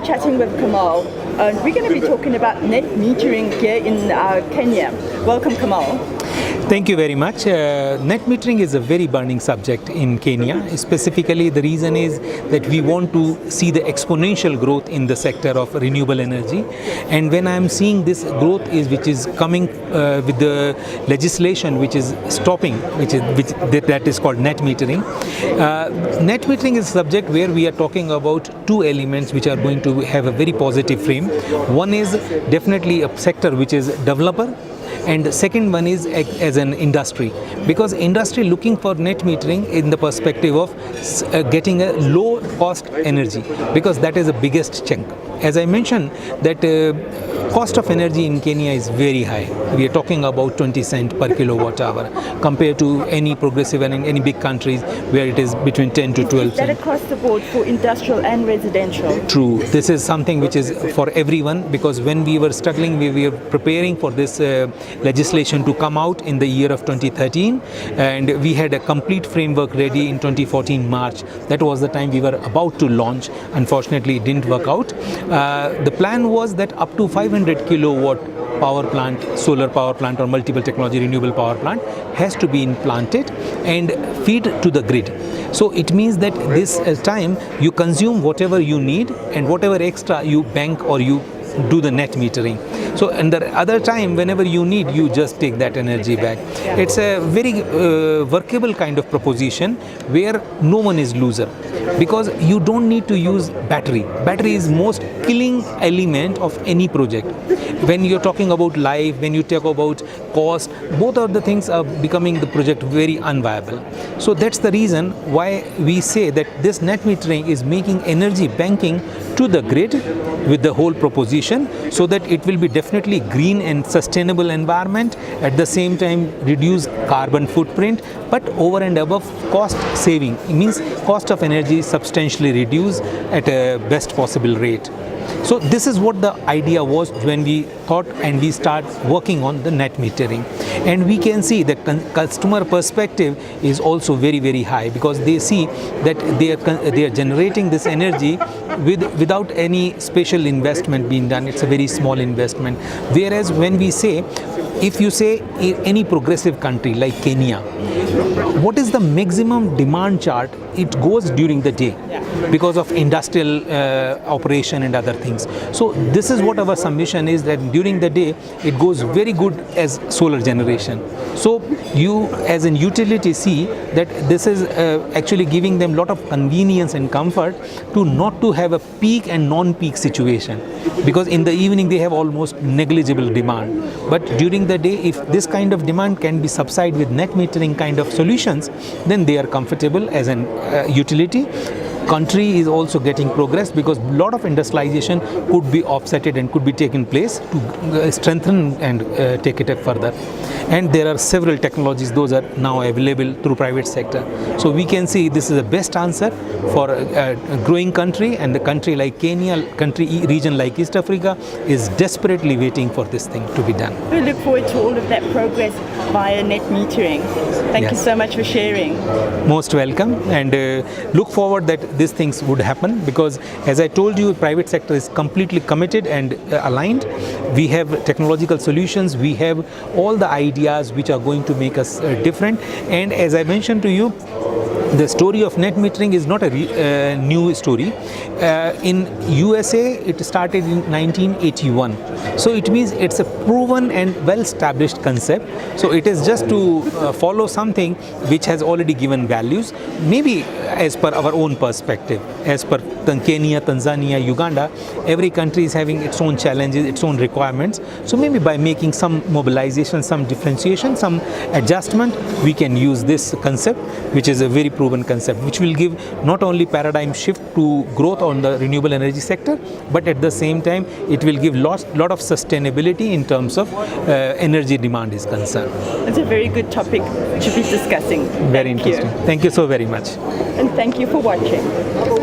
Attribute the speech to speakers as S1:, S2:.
S1: chatting with Kamal. We're going to be talking about net metering here in Kenya. Welcome, Kamal.
S2: Thank you very much. Net metering is a very burning subject in Kenya. Specifically, the reason is that we want to see the exponential growth in the sector of renewable energy. And when I am seeing this growth which is coming with the legislation which is stopping, that is called net metering. Net metering is a subject where we are talking about two elements which are going to have a very positive frame. One is definitely a sector which is developer, and the second one is as an industry, because industry looking for net metering in the perspective of getting a low cost energy, because that is the biggest chunk. As I mentioned, that cost of energy in Kenya is very high. We are talking about 20 cents per kilowatt hour compared to any progressive and in any big countries where it is between 10 to 12
S1: cents. Is that across the board for industrial and residential?
S2: True. This is something which is for everyone, because when we were struggling, we were preparing for this legislation to come out in the year of 2013, and we had a complete framework ready in 2014 March. That was the time we were about to launch. Unfortunately, it didn't work out. The plan was that up to 500 kilowatt power plant, solar power plant or multiple technology renewable power plant has to be implanted and feed to the grid. So it means that this time you consume whatever you need, and whatever extra you bank or you do the net metering. So and the other time, whenever you need, you just take that energy back. It's a very workable kind of proposition where no one is loser, because you don't need to use battery. Battery is most killing element of any project. When you're talking about life, when you talk about cost, both of the things are becoming the project very unviable. So that's the reason why we say that this net metering is making energy banking to the grid with the whole proposition, so that it will be definitely green and sustainable environment, at the same time reduce carbon footprint, but over and above cost saving. It means cost of energy substantially reduced at a best possible rate. So this is what the idea was when we thought and we start working on the net metering. And we can see that customer perspective is also very, very high, because they see that they are generating this energy without any special investment being done. It's a very small investment. Whereas when we say, if you say any progressive country like Kenya, what is the maximum demand chart? It goes during the day because of industrial operation and other things. So this is what our submission is, that during the day it goes very good as solar generation. So you as an utility see that this is actually giving them a lot of convenience and comfort to not to have a peak and non-peak situation, because in the evening they have almost negligible demand. But during the day, if this kind of demand can be subsided with net metering kind of solutions, then they are comfortable as an utility. Country is also getting progress, because a lot of industrialization could be offsetted and could be taken place to strengthen and take it further. And there are several technologies, those are now available through private sector. So we can see this is the best answer for a growing country, and the country like Kenya, region like East Africa is desperately waiting for this thing to be done.
S1: We look forward to all of that progress via net metering. Thank you so much for sharing.
S2: Most welcome, and look forward that these things would happen, because as I told you, private sector is completely committed and aligned. We have technological solutions, we have all the ideas which are going to make us different. And as I mentioned to you, the story of net metering is not a new story. In USA, it started in 1981. So it means it's a proven and well-established concept. So it is just to follow something which has already given values, maybe as per our own perspective. As per Kenya, Tanzania, Uganda, every country is having its own challenges, its own requirements. So maybe by making some mobilization, some differentiation, some adjustment, we can use this concept, which is a very proven concept, which will give not only paradigm shift to growth on the renewable energy sector, but at the same time it will give lot of sustainability in terms of energy demand is concerned.
S1: It's a very good topic to be discussing.
S2: Very interesting. Thank you so very much.
S1: And thank you for watching.